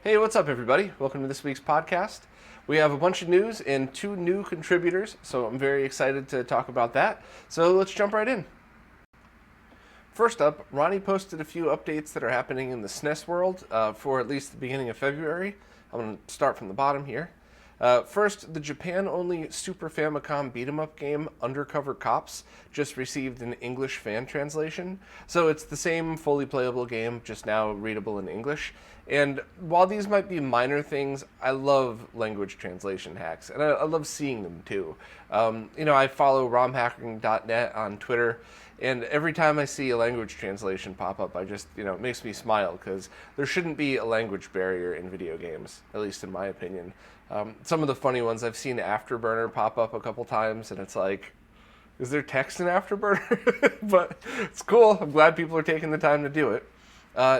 Hey, what's up, everybody? Welcome to this week's podcast. We have a bunch of news and 2 new contributors, so I'm very excited to talk about that. So let's jump right in. First up, Ronnie posted a few updates that are happening in the SNES world for at least the beginning of February. I'm going to start from the bottom here. First, the Japan-only Super Famicom beat-em-up game Undercover Cops just received an English fan translation. So it's the same fully playable game, just now readable in English. And while these might be minor things, I love language translation hacks, and I love seeing them too. I follow romhacking.net on Twitter, and every time I see a language translation pop up, it makes me smile, because there shouldn't be a language barrier in video games, at least in my opinion. Some of the funny ones, I've seen Afterburner pop up a couple times, and it's like, is there text in Afterburner? But it's cool. I'm glad people are taking the time to do it.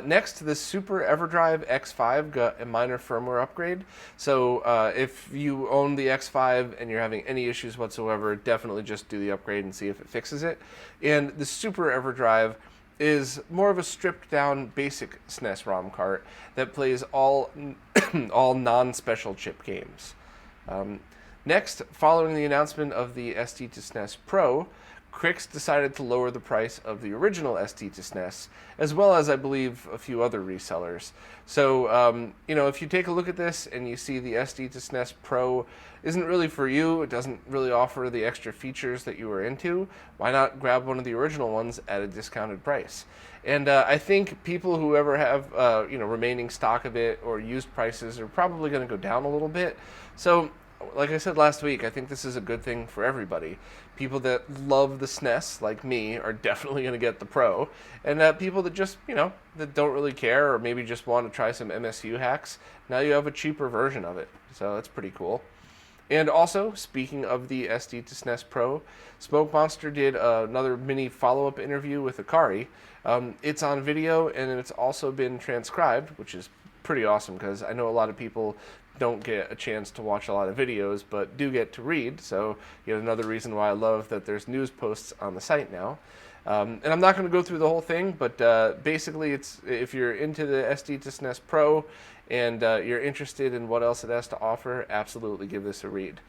Next, the Super EverDrive X5 got a minor firmware upgrade. So if you own the X5 and you're having any issues whatsoever, definitely just do the upgrade and see if it fixes it. And the Super EverDrive is more of a stripped down basic SNES ROM cart that plays all non-special chip games. Next, following the announcement of the SD to SNES Pro, Crix decided to lower the price of the original SD to SNES, as well as, I believe, a few other resellers. So, if you take a look at this and you see the SD to SNES Pro isn't really for you, it doesn't really offer the extra features that you were into, why not grab one of the original ones at a discounted price? And I think people who ever have, remaining stock of it or used prices are probably going to go down a little bit. So, like I said last week, I think this is a good thing for everybody. People that love the SNES, like me, are definitely going to get the Pro. And people that just, that don't really care or maybe just want to try some MSU hacks, now you have a cheaper version of it. So that's pretty cool. And also, speaking of the SD to SNES Pro, Smoke Monster did another mini follow-up interview with Akari. It's on video, and it's also been transcribed, which is pretty awesome, because I know a lot of people don't get a chance to watch a lot of videos, but do get to read. So, another reason why I love that there's news posts on the site now. And I'm not going to go through the whole thing, but basically, it's if you're into the SD to SNES Pro and you're interested in what else it has to offer, absolutely give this a read.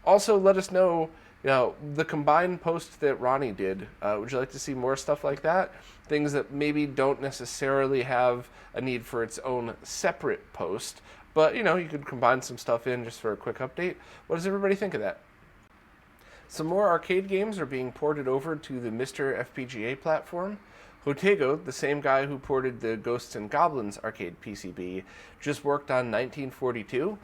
Also, let us know, the combined post that Ronnie did. Would you like to see more stuff like that? Things that maybe don't necessarily have a need for its own separate post, but, you could combine some stuff in just for a quick update. What does everybody think of that? Some more arcade games are being ported over to the Mr. FPGA platform. Hotego, the same guy who ported the Ghosts and Goblins arcade PCB, just worked on 1942.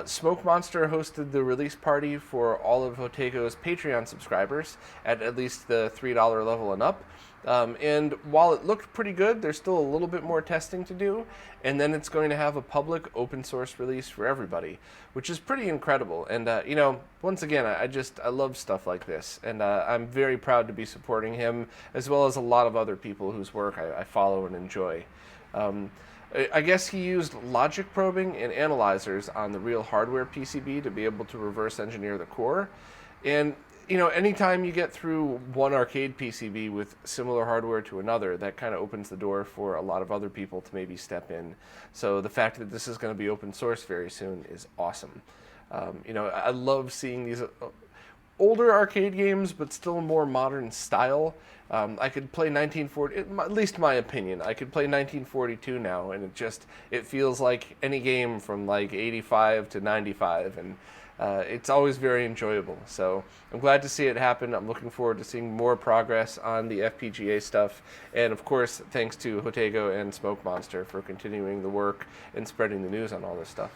Smoke Monster hosted the release party for all of Hotego's Patreon subscribers at least the $3 level and up. And while it looked pretty good, there's still a little bit more testing to do, and then it's going to have a public open source release for everybody, which is pretty incredible. And, once again, I love stuff like this, and I'm very proud to be supporting him, as well as a lot of other people whose work I follow and enjoy. I guess he used logic probing and analyzers on the real hardware PCB to be able to reverse engineer the core. And, anytime you get through one arcade PCB with similar hardware to another, that kind of opens the door for a lot of other people to maybe step in. So the fact that this is going to be open source very soon is awesome. I love seeing these older arcade games, but still more modern style. I could play 1940, at least my opinion, I could play 1942 now, and it feels like any game from like 85 to 95, and it's always very enjoyable. So I'm glad to see it happen. I'm looking forward to seeing more progress on the FPGA stuff, and of course, thanks to Hotego and Smoke Monster for continuing the work and spreading the news on all this stuff.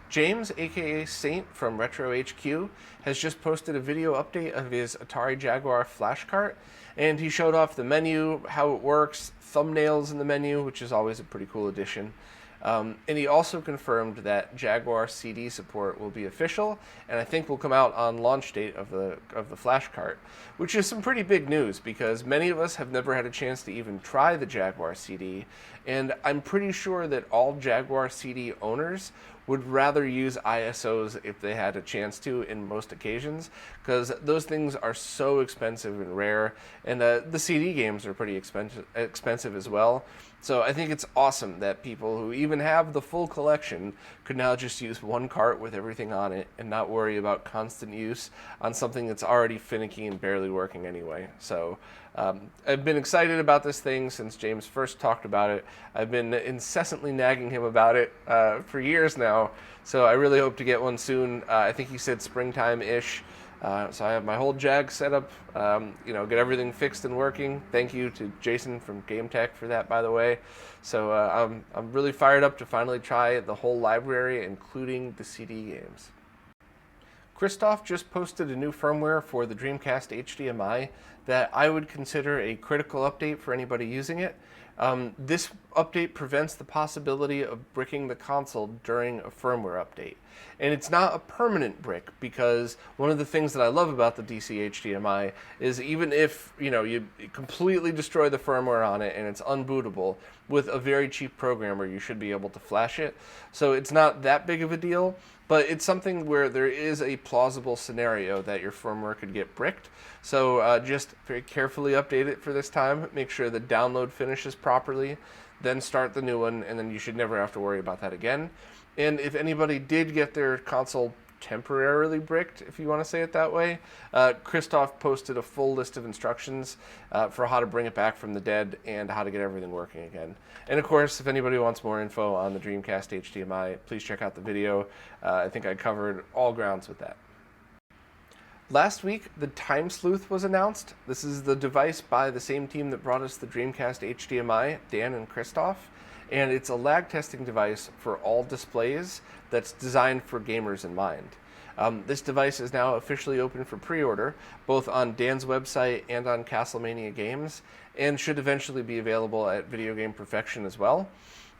James, aka Saint from RetroHQ, has just posted a video update of his Atari Jaguar flash cart, and he showed off the menu, how it works, thumbnails in the menu, which is always a pretty cool addition. And he also confirmed that Jaguar CD support will be official, and I think will come out on launch date of the flash cart, which is some pretty big news because many of us have never had a chance to even try the Jaguar CD, and I'm pretty sure that all Jaguar CD owners would rather use ISOs if they had a chance to in most occasions, because those things are so expensive and rare, and the CD games are pretty expensive as well. So I think it's awesome that people who even have the full collection could now just use one cart with everything on it and not worry about constant use on something that's already finicky and barely working anyway. So I've been excited about this thing since James first talked about it. I've been incessantly nagging him about it for years now, so I really hope to get one soon. I think he said springtime-ish. So I have my whole Jag set up, get everything fixed and working. Thank you to Jason from Game Tech for that, by the way. So I'm really fired up to finally try the whole library, including the CD games. Christoph just posted a new firmware for the Dreamcast HDMI that I would consider a critical update for anybody using it. This update prevents the possibility of bricking the console during a firmware update. And it's not a permanent brick, because one of the things that I love about the DCHDMI is even if you completely destroy the firmware on it and it's unbootable, with a very cheap programmer you should be able to flash it. So it's not that big of a deal, but it's something where there is a plausible scenario that your firmware could get bricked. So just very carefully update it for this time, make sure the download finishes properly, then start the new one, and then you should never have to worry about that again. And if anybody did get their console temporarily bricked, if you want to say it that way, Christoph posted a full list of instructions for how to bring it back from the dead and how to get everything working again. And of course, if anybody wants more info on the Dreamcast HDMI, please check out the video. I think I covered all grounds with that. Last week, the Time Sluth was announced. This is the device by the same team that brought us the Dreamcast HDMI, Dan and Christoph. And it's a lag testing device for all displays that's designed for gamers in mind. This device is now officially open for pre-order, both on Dan's website and on Castlemania Games, and should eventually be available at Video Game Perfection as well.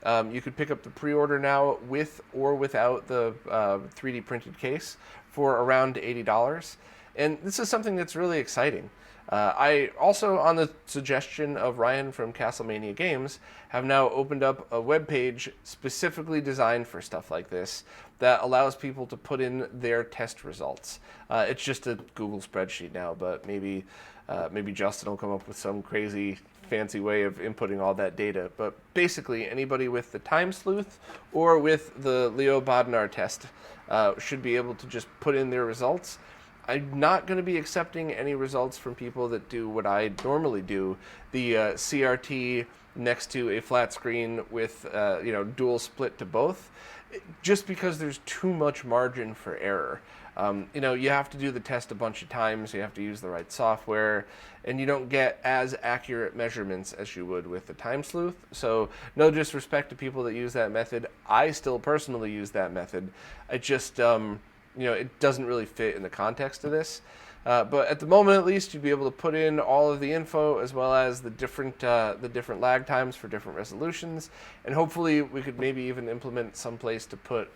You could pick up the pre-order now with or without the 3D printed case for around $80. And this is something that's really exciting. I also, on the suggestion of Ryan from Castlemania Games, have now opened up a web page specifically designed for stuff like this that allows people to put in their test results. It's just a Google spreadsheet now, but maybe Justin will come up with some crazy fancy way of inputting all that data. But basically, anybody with the Time Sluth or with the Leo Bodnar test should be able to just put in their results. I'm not going to be accepting any results from people that do what I normally do, the CRT next to a flat screen with dual split to both, just because there's too much margin for error. You have to do the test a bunch of times, you have to use the right software, and you don't get as accurate measurements as you would with the Time Sluth. So no disrespect to people that use that method. I still personally use that method. I just it doesn't really fit in the context of this. But at the moment, at least, you'd be able to put in all of the info as well as the different lag times for different resolutions, and hopefully we could maybe even implement some place to put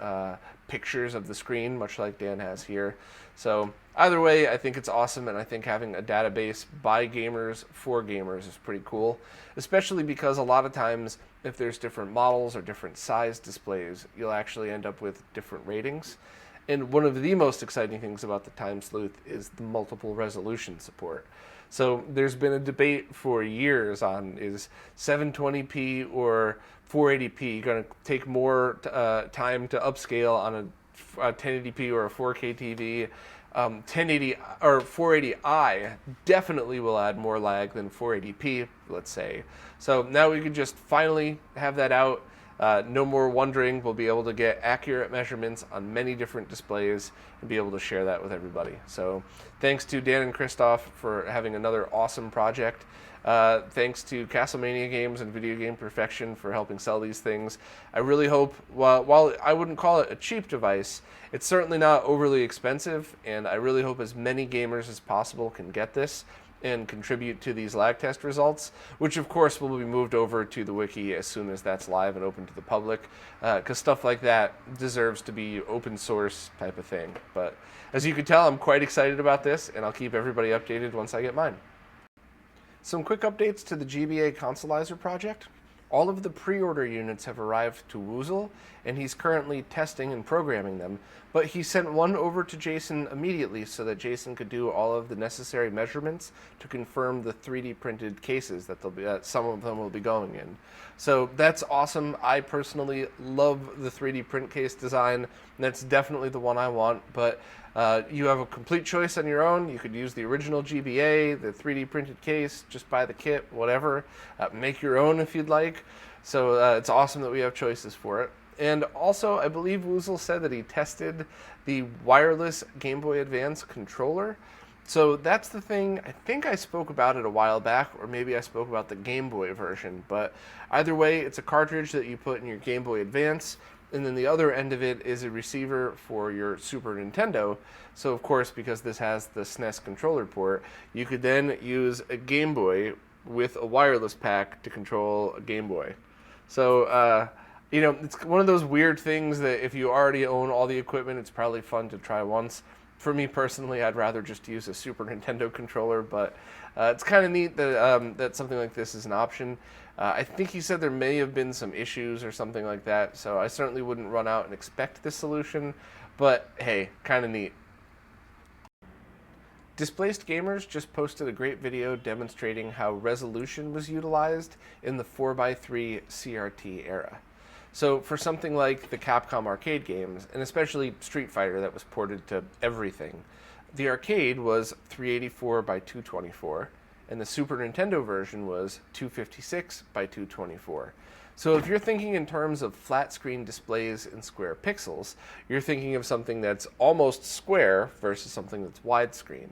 pictures of the screen, much like Dan has here. So either way, I think it's awesome, and I think having a database by gamers for gamers is pretty cool, especially because a lot of times if there's different models or different size displays, you'll actually end up with different ratings. And one of the most exciting things about the Time Sluth is the multiple resolution support. So there's been a debate for years on, is 720p or 480p going to take more time to upscale on a 1080p or a 4K TV? 1080 or 480i definitely will add more lag than 480p, let's say. So now we could just finally have that out. No more wondering. We'll be able to get accurate measurements on many different displays and be able to share that with everybody. So thanks to Dan and Christoph for having another awesome project. Thanks to Castlemania Games and Video Game Perfection for helping sell these things. I really hope, while I wouldn't call it a cheap device, it's certainly not overly expensive, and I really hope as many gamers as possible can get this and contribute to these lag test results, which of course will be moved over to the wiki as soon as that's live and open to the public, because stuff like that deserves to be open source type of thing. But as you can tell, I'm quite excited about this, and I'll keep everybody updated once I get mine. Some quick updates to the GBA Consolizer project. All of the pre-order units have arrived to Woozle, and he's currently testing and programming them, but he sent one over to Jason immediately so that Jason could do all of the necessary measurements to confirm the 3D printed cases that some of them will be going in. So that's awesome. I personally love the 3D print case design, and that's definitely the one I want, but you have a complete choice on your own. You could use the original GBA, the 3D printed case, just buy the kit, whatever. Make your own if you'd like. So it's awesome that we have choices for it. And also, I believe Woozle said that he tested the wireless Game Boy Advance controller. So that's the thing. I think I spoke about it a while back, or maybe I spoke about the Game Boy version. But either way, it's a cartridge that you put in your Game Boy Advance, and then the other end of it is a receiver for your Super Nintendo. So of course, because this has the SNES controller port, you could then use a Game Boy with a wireless pack to control a Game Boy. So, you know, it's one of those weird things that if you already own all the equipment, it's probably fun to try once. For me personally, I'd rather just use a Super Nintendo controller, but it's kind of neat that, that something like this is an option. I think he said there may have been some issues or something like that, so I certainly wouldn't run out and expect this solution, but hey, kind of neat. Displaced Gamers just posted a great video demonstrating how resolution was utilized in the 4x3 CRT era. So for something like the Capcom arcade games, and especially Street Fighter that was ported to everything, the arcade was 384 by 224, and the Super Nintendo version was 256 by 224. So if you're thinking in terms of flat screen displays in square pixels, you're thinking of something that's almost square versus something that's widescreen.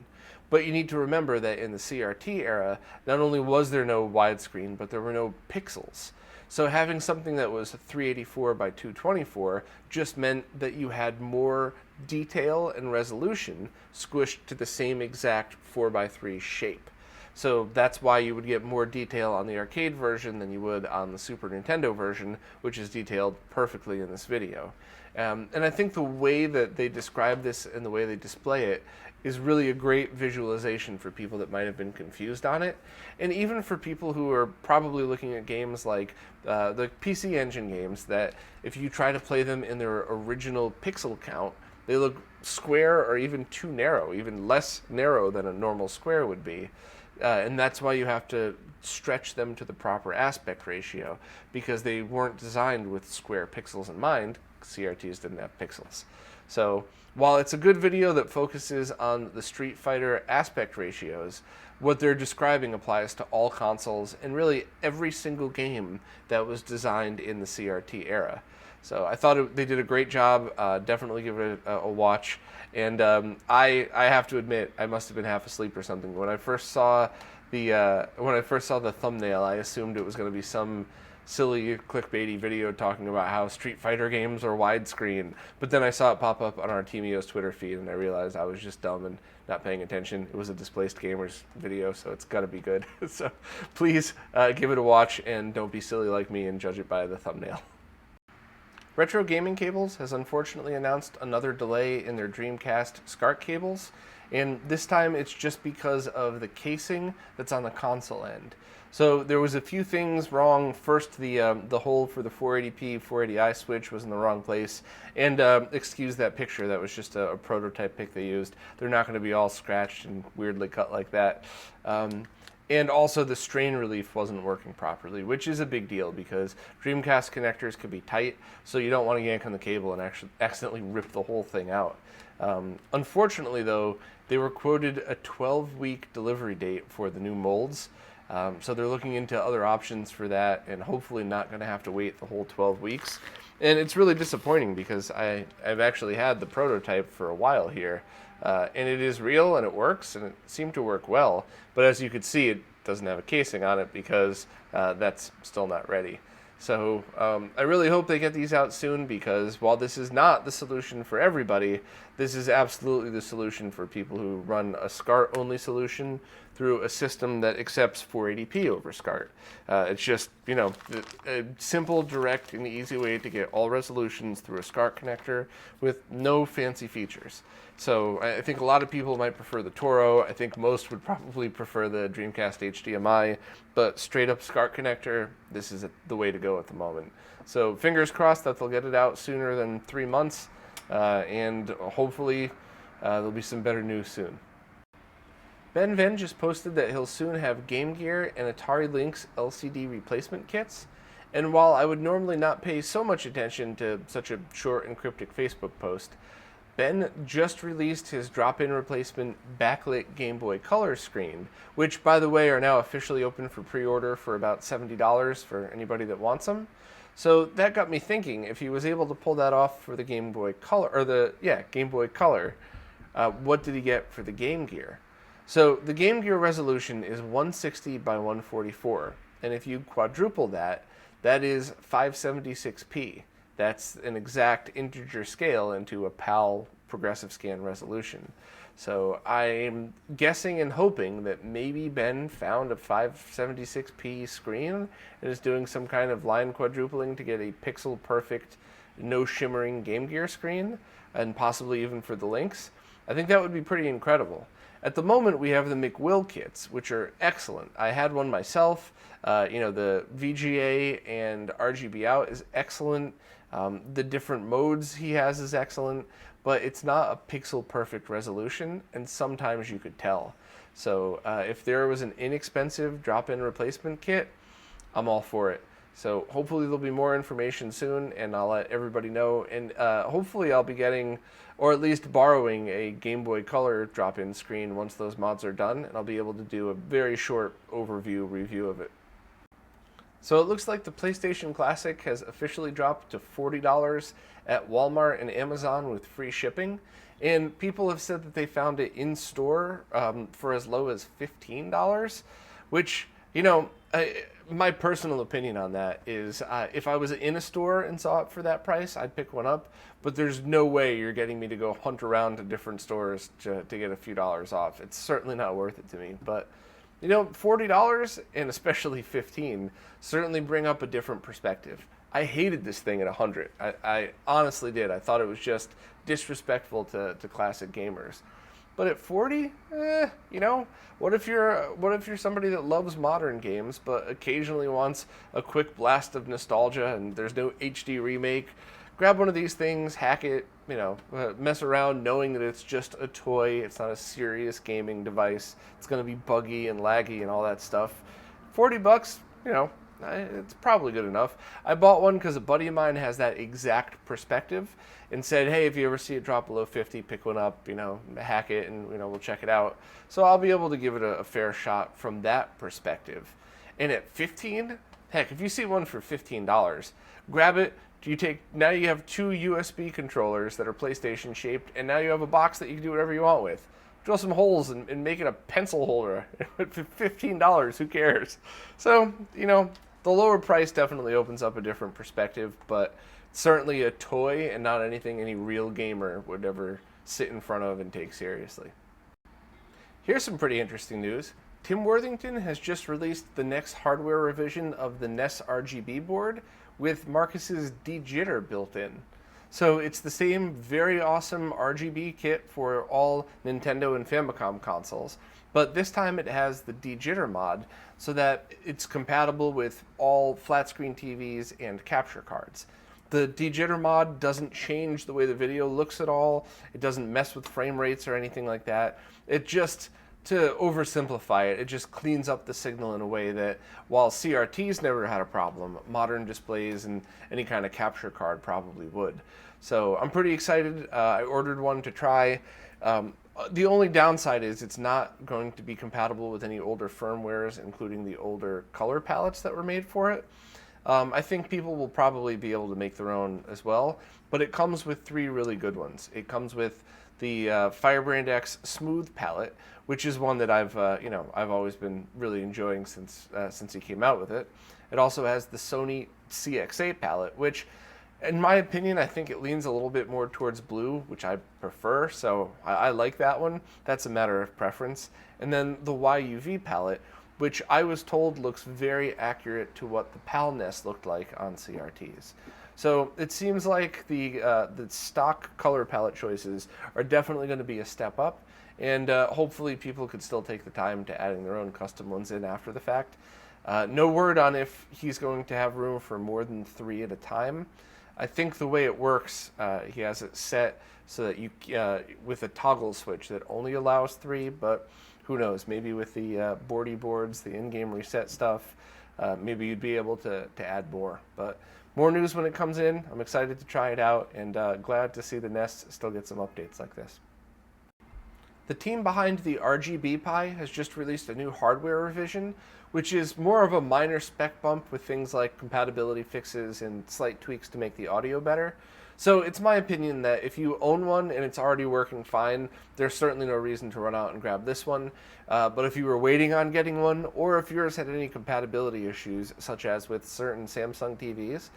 But you need to remember that in the CRT era, not only was there no widescreen, but there were no pixels. So having something that was 384 by 224 just meant that you had more detail and resolution squished to the same exact 4x3 shape. So that's why you would get more detail on the arcade version than you would on the Super Nintendo version, which is detailed perfectly in this video. And I think the way that they describe this and the way they display it is really a great visualization for people that might have been confused on it. And even for people who are probably looking at games like the PC Engine games, that if you try to play them in their original pixel count, they look square or even too narrow, even less narrow than a normal square would be. And that's why you have to stretch them to the proper aspect ratio, because they weren't designed with square pixels in mind. CRTs didn't have pixels. So while it's a good video that focuses on the Street Fighter aspect ratios, what they're describing applies to all consoles and really every single game that was designed in the CRT era. So I thought they did a great job. Definitely give it a watch. And I have to admit, I must have been half asleep or something. When I first saw the thumbnail, I assumed it was going to be some silly clickbaity video talking about how Street Fighter games are widescreen. But then I saw it pop up on our Teamio's Twitter feed, and I realized I was just dumb and not paying attention. It was a Displaced Gamers video, so it's got to be good. So please give it a watch, and don't be silly like me and judge it by the thumbnail. Retro Gaming Cables has unfortunately announced another delay in their Dreamcast SCART cables, and this time it's just because of the casing that's on the console end. So there was a few things wrong. First, the hole for the 480p, 480i switch was in the wrong place, and excuse that picture, that was just a prototype pic they used. They're not going to be all scratched and weirdly cut like that. And also the strain relief wasn't working properly, which is a big deal because Dreamcast connectors can be tight, so you don't want to yank on the cable and actually accidentally rip the whole thing out. Unfortunately, though, they were quoted a 12-week delivery date for the new molds, so they're looking into other options for that and hopefully not going to have to wait the whole 12 weeks. And it's really disappointing because I've actually had the prototype for a while here. And it is real and it works and it seemed to work well, but as you could see, it doesn't have a casing on it because that's still not ready. So I really hope they get these out soon, because while this is not the solution for everybody, this is absolutely the solution for people who run a SCART only solution through a system that accepts 480p over SCART. It's just, a simple, direct, and easy way to get all resolutions through a SCART connector with no fancy features. So I think a lot of people might prefer the Toro. I think most would probably prefer the Dreamcast HDMI, but straight up SCART connector, this is the way to go at the moment. So fingers crossed that they'll get it out sooner than 3 months, and hopefully there'll be some better news soon. Ben Venn just posted that he'll soon have Game Gear and Atari Lynx LCD replacement kits. And while I would normally not pay so much attention to such a short and cryptic Facebook post, Ben just released his drop-in replacement backlit Gameboy Color screen, which, by the way, are now officially open for pre-order for about $70 for anybody that wants them. So that got me thinking, if he was able to pull that off for the Game Boy Color, Game Boy Color, what did he get for the Game Gear? So the Game Gear resolution is 160 by 144, and if you quadruple that, that is 576p. That's an exact integer scale into a PAL progressive scan resolution. So I'm guessing and hoping that maybe Ben found a 576p screen and is doing some kind of line quadrupling to get a pixel perfect, no shimmering Game Gear screen, and possibly even for the Lynx. I think that would be pretty incredible. At the moment, we have the McWill kits, which are excellent. I had one myself. The VGA and RGB out is excellent. The different modes he has is excellent, but it's not a pixel perfect resolution, and sometimes you could tell. So if there was an inexpensive drop-in replacement kit, I'm all for it. So hopefully there'll be more information soon, and I'll let everybody know. And hopefully I'll be getting, or at least borrowing, a Game Boy Color drop-in screen once those mods are done, and I'll be able to do a very short overview review of it. So it looks like the PlayStation Classic has officially dropped to $40 at Walmart and Amazon with free shipping. And people have said that they found it in store for as low as $15, which, my personal opinion on that is if I was in a store and saw it for that price, I'd pick one up. But there's no way you're getting me to go hunt around to different stores to get a few dollars off. It's certainly not worth it to me. But $40 and especially $15 certainly bring up a different perspective. I hated this thing at $100. I honestly did. I thought it was just disrespectful to classic gamers. But at $40, what if you're somebody that loves modern games but occasionally wants a quick blast of nostalgia and there's no HD remake? Grab one of these things, hack it, mess around knowing that it's just a toy. It's not a serious gaming device. It's going to be buggy and laggy and all that stuff. $40, it's probably good enough. I bought one because a buddy of mine has that exact perspective and said, hey, if you ever see it drop below 50, pick one up, hack it, and we'll check it out. So I'll be able to give it a fair shot from that perspective. And at 15, heck, if you see one for $15, grab it. Now you have 2 USB controllers that are PlayStation shaped, and now you have a box that you can do whatever you want with. Drill some holes and make it a pencil holder. For $15, who cares? So, the lower price definitely opens up a different perspective, but certainly a toy and not anything any real gamer would ever sit in front of and take seriously. Here's some pretty interesting news. Tim Worthington has just released the next hardware revision of the NESRGB board with Marcus's Dejitter built in. So it's the same very awesome RGB kit for all Nintendo and Famicom consoles, but this time it has the Dejitter mod so that it's compatible with all flat screen TVs and capture cards. The Dejitter mod doesn't change the way the video looks at all. It doesn't mess with frame rates or anything like that. It just, to oversimplify it, it just cleans up the signal in a way that, while CRTs never had a problem, modern displays and any kind of capture card probably would. So I'm pretty excited. I ordered one to try. The only downside is it's not going to be compatible with any older firmwares, including the older color palettes that were made for it. I think people will probably be able to make their own as well, but it comes with 3 really good ones. It comes with the Firebrand X Smooth palette, which is one that I've always been really enjoying since he came out with it. It also has the Sony CX8 palette, which In my opinion, I think it leans a little bit more towards blue, which I prefer, so I like that one. That's a matter of preference. And then the YUV palette, which I was told looks very accurate to what the PAL NES looked like on CRTs. So it seems like the stock color palette choices are definitely going to be a step up, and hopefully people could still take the time to adding their own custom ones in after the fact. No word on if he's going to have room for more than 3 at a time. I think the way it works, he has it set so that you, with a toggle switch that only allows 3, but who knows, maybe with the boardy boards, the in-game reset stuff, maybe you'd be able to add more. But more news when it comes in. I'm excited to try it out, and glad to see the NES still get some updates like this. The team behind the RGB Pi has just released a new hardware revision, which is more of a minor spec bump with things like compatibility fixes and slight tweaks to make the audio better. So it's my opinion that if you own one and it's already working fine, there's certainly no reason to run out and grab this one. But if you were waiting on getting one, or if yours had any compatibility issues, such as with certain Samsung TVs,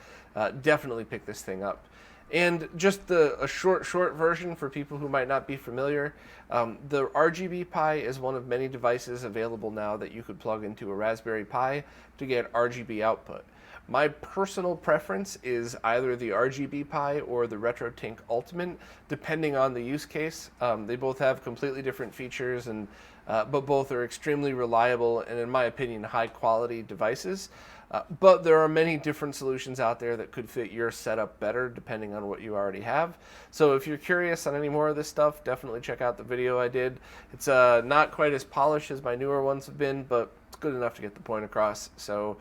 definitely pick this thing up. And just a short version for people who might not be familiar, the RGB Pi is one of many devices available now that you could plug into a Raspberry Pi to get RGB output. My personal preference is either the RGB Pi or the RetroTink Ultimate, depending on the use case. They both have completely different features, and but both are extremely reliable and, in my opinion, high-quality devices. But there are many different solutions out there that could fit your setup better depending on what you already have. So if you're curious on any more of this stuff, definitely check out the video I did. It's not quite as polished as my newer ones have been, but it's good enough to get the point across. So,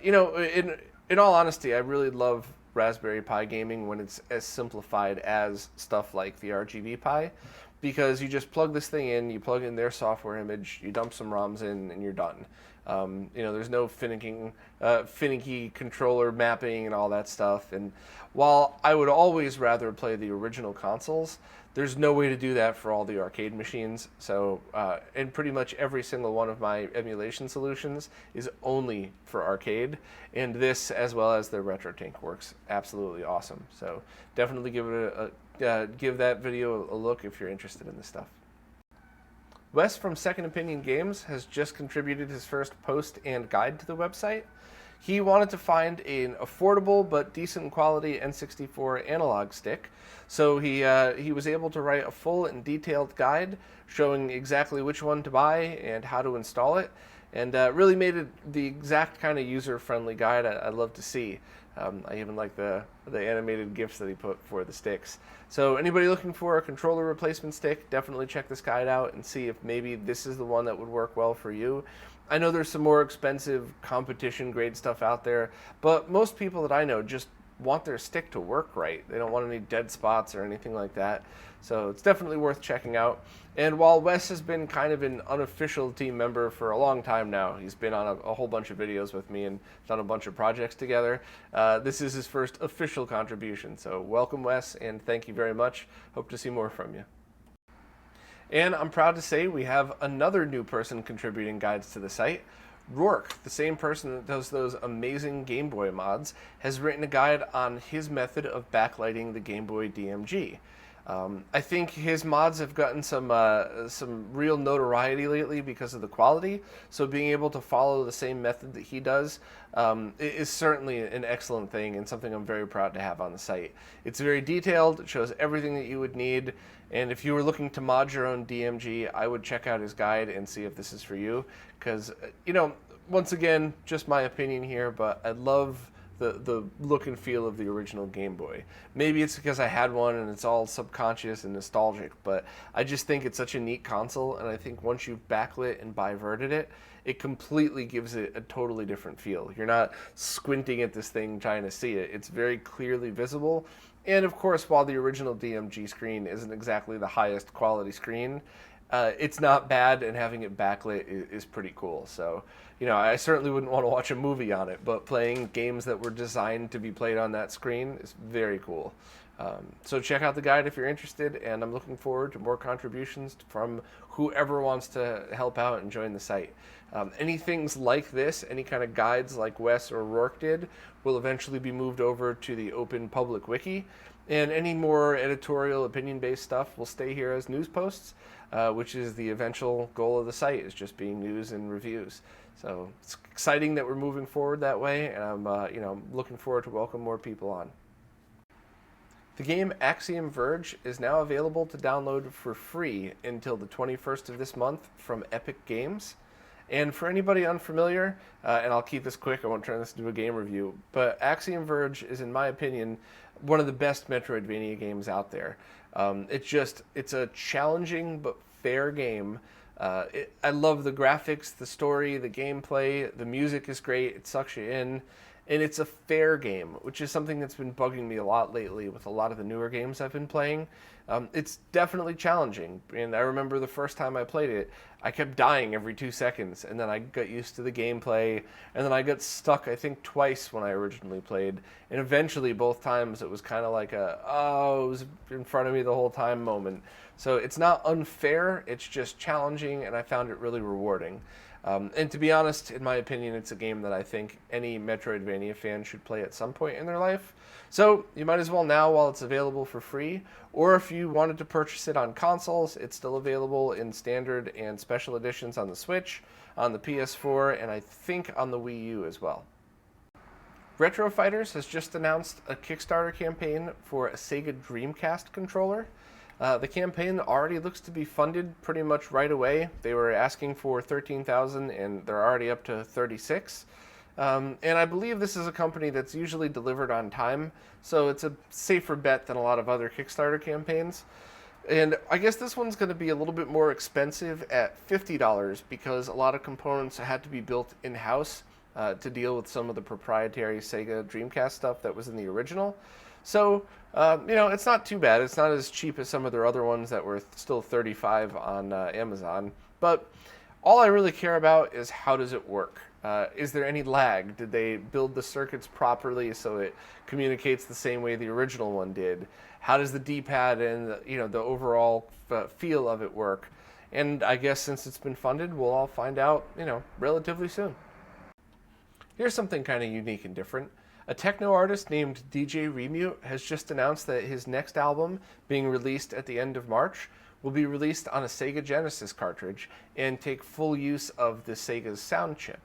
you know, in all honesty, I really love Raspberry Pi gaming when it's as simplified as stuff like the RGB Pi, because you just plug this thing in, you plug in their software image, you dump some ROMs in, and you're done. You know, there's no finicky controller mapping and all that stuff. And while I would always rather play the original consoles, there's no way to do that for all the arcade machines. So, and pretty much every single one of my emulation solutions is only for arcade. And this, as well as the RetroTink, works absolutely awesome. So definitely give it give that video a look if you're interested in this stuff. Wes from Second Opinion Games has just contributed his first post and guide to the website. He wanted to find an affordable but decent quality N64 analog stick, so he was able to write a full and detailed guide showing exactly which one to buy and how to install it, and really made it the exact kind of user-friendly guide I love to see. I even like the animated GIFs that he put for the sticks. So anybody looking for a controller replacement stick, definitely check this guide out and see if maybe this is the one that would work well for you. I know there's some more expensive competition grade stuff out there, but most people that I know just want their stick to work right. They don't want any dead spots or anything like that. So it's definitely worth checking out. And while Wes has been kind of an unofficial team member for a long time now, he's been on a whole bunch of videos with me and done a bunch of projects together, this is his first official contribution. So welcome, Wes, and thank you very much. Hope to see more from you. And I'm proud to say we have another new person contributing guides to the site. Rourke, the same person that does those amazing Game Boy mods, has written a guide on his method of backlighting the Game Boy DMG. I think his mods have gotten some real notoriety lately because of the quality, so being able to follow the same method that he does is certainly an excellent thing and something I'm very proud to have on the site. It's very detailed, it shows everything that you would need, and if you were looking to mod your own DMG, I would check out his guide and see if this is for you, because, you know, once again, just my opinion here, but I love the look and feel of the original Game Boy. Maybe it's because I had one and it's all subconscious and nostalgic, but I just think it's such a neat console, and I think once you've backlit and biverted it, it completely gives it a totally different feel. You're not squinting at this thing trying to see it. It's very clearly visible, and of course, while the original DMG screen isn't exactly the highest quality screen, it's not bad, and having it backlit is pretty cool. So, you know, I certainly wouldn't want to watch a movie on it, but playing games that were designed to be played on that screen is very cool. So check out the guide if you're interested, and I'm looking forward to more contributions from whoever wants to help out and join the site. Any things like this, any kind of guides like Wes or Rourke did, will eventually be moved over to the open public wiki, and any more editorial opinion-based stuff will stay here as news posts, which is the eventual goal of the site, is just being news and reviews. So it's exciting that we're moving forward that way, and I'm looking forward to welcome more people on. The game Axiom Verge is now available to download for free until the 21st of this month from Epic Games. And for anybody unfamiliar, and I'll keep this quick, I won't turn this into a game review, but Axiom Verge is, in my opinion, one of the best Metroidvania games out there. It's a challenging but fair game. I love the graphics, the story, the gameplay, the music is great, it sucks you in, and it's a fair game, which is something that's been bugging me a lot lately with a lot of the newer games I've been playing. It's definitely challenging, and I remember the first time I played it, I kept dying every 2 seconds, and then I got used to the gameplay, and then I got stuck, I think, twice when I originally played, and eventually both times it was kind of like it was in front of me the whole time moment. So it's not unfair, it's just challenging, and I found it really rewarding. And to be honest, in my opinion, it's a game that I think any Metroidvania fan should play at some point in their life. So you might as well now while it's available for free, or if you wanted to purchase it on consoles, it's still available in standard and special editions on the Switch, on the PS4, and I think on the Wii U as well. Retro Fighters has just announced a Kickstarter campaign for a Sega Dreamcast controller. The campaign already looks to be funded pretty much right away. They were asking for $13,000 and they're already up to $36,000. And I believe this is a company that's usually delivered on time, so it's a safer bet than a lot of other Kickstarter campaigns. And I guess this one's going to be a little bit more expensive at $50 because a lot of components had to be built in-house to deal with some of the proprietary Sega Dreamcast stuff that was in the original. So, it's not too bad. It's not as cheap as some of their other ones that were still $35 on Amazon. But all I really care about is how does it work? Is there any lag? Did they build the circuits properly so it communicates the same way the original one did? How does the D-pad and the overall feel of it work? And I guess since it's been funded, we'll all find out, relatively soon. Here's something kind of unique and different. A techno artist named DJ Remute has just announced that his next album, being released at the end of March, will be released on a Sega Genesis cartridge and take full use of the Sega's sound chip.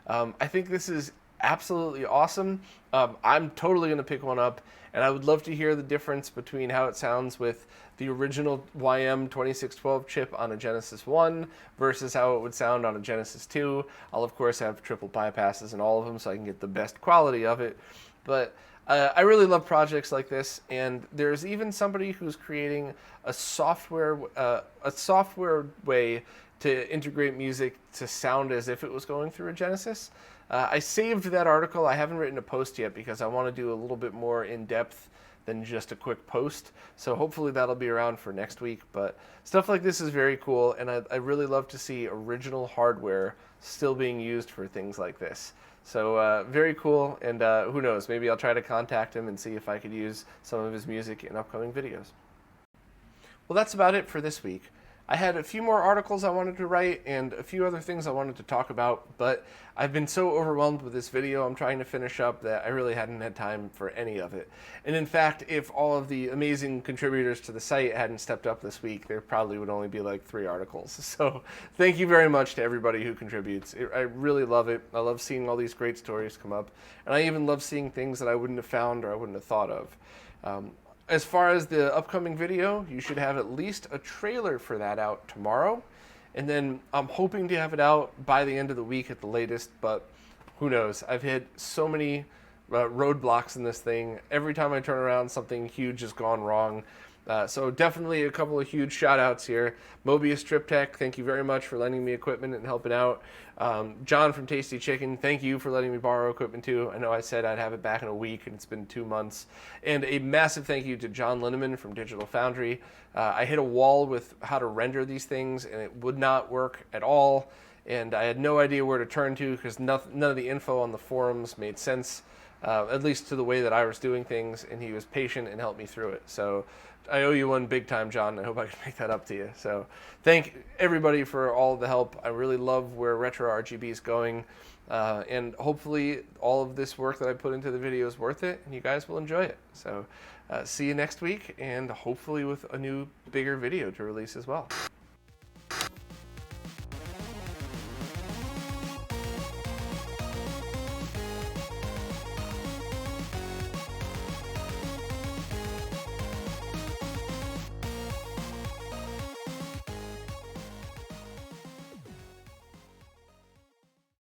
I think this is absolutely awesome. I'm totally going to pick one up, and I would love to hear the difference between how it sounds with the original YM2612 chip on a Genesis 1 versus how it would sound on a Genesis 2. I'll, of course, have triple bypasses in all of them so I can get the best quality of it. But I really love projects like this, and there's even somebody who's creating a software way to integrate music to sound as if it was going through a Genesis. I saved that article. I haven't written a post yet because I want to do a little bit more in-depth than just a quick post. So hopefully that'll be around for next week. But stuff like this is very cool, and I really love to see original hardware still being used for things like this. So very cool, and who knows, maybe I'll try to contact him and see if I could use some of his music in upcoming videos. Well, that's about it for this week. I had a few more articles I wanted to write and a few other things I wanted to talk about, but I've been so overwhelmed with this video I'm trying to finish up that I really hadn't had time for any of it. And in fact, if all of the amazing contributors to the site hadn't stepped up this week, there probably would only be like 3 articles. So thank you very much to everybody who contributes. I really love it. I love seeing all these great stories come up, and I even love seeing things that I wouldn't have found or I wouldn't have thought of. As far as the upcoming video, you should have at least a trailer for that out tomorrow. And then I'm hoping to have it out by the end of the week at the latest, but who knows? I've hit so many roadblocks in this thing. Every time I turn around, something huge has gone wrong. So definitely a couple of huge shout outs here. Mobius Strip Tech, thank you very much for lending me equipment and helping out. John from Tasty Chicken, thank you for letting me borrow equipment too. I know I said I'd have it back in a week and it's been 2 months. And a massive thank you to John Linneman from Digital Foundry. I hit a wall with how to render these things and it would not work at all. And I had no idea where to turn to because none of the info on the forums made sense. at least to the way that I was doing things, and he was patient and helped me through it. So I owe you one big time, John. I hope I can make that up to you. So thank everybody for all the help. I really love where RetroRGB is going, and hopefully all of this work that I put into the video is worth it, and you guys will enjoy it. So see you next week, and hopefully with a new, bigger video to release as well.